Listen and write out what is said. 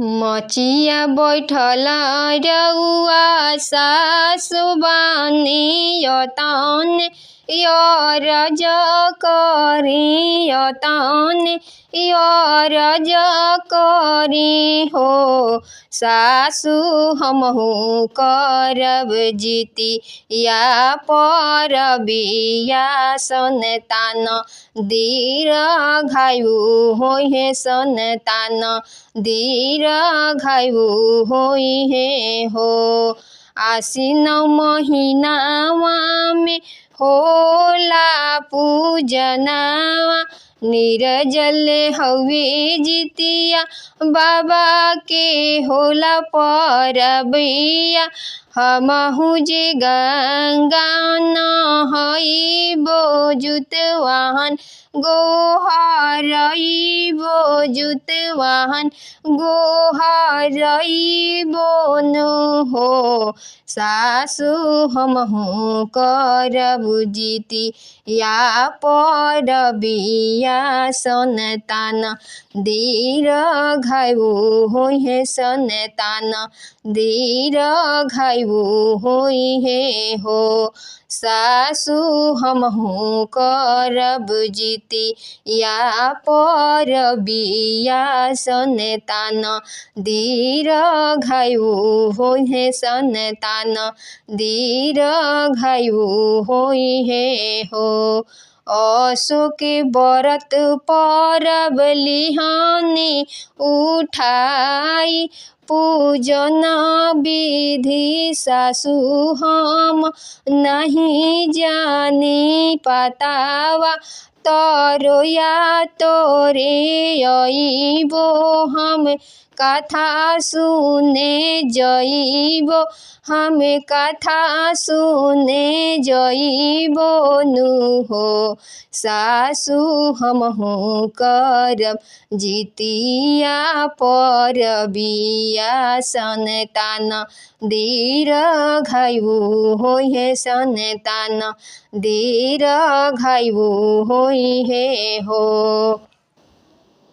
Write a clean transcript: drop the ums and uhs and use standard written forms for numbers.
मचिया बैठल रउआ सासु बानी यतन यरज करी यतन यरज करी हो सासु हमहु करब जितिया परबिया संतान दीर्घायु होइहे संतान दीर्घायु होइहे हो। आसीन महीनावा में होला पूजनावा निर्जल हवे जितिया बाबा के होला परबिया हमहु जे गंगा नहइबो जुतवाहन गोहरइबो जुतवाहन गोहरइबो न हो सासु हमहु करब जितिया परबिया संतान दीर्घायु होइहे संतान दीर्घायु होइहे हो सासु हमहु करब जितिया परबिया संतान दीर्घायु होइहे संतान दीर्घायु होइहे हो। अशोक व्रत परब लिहानी उठाई पूजन विधि सासु हम नहीं जानी पतावा तरोया तोरे अइबो हम कथा सुने जइबो हम कथा सुने जइबो नु हो सासु हमहु करब जितिया परबिया संतान दीर्घायु होइहे संतान दीर्घायु होइहे हो।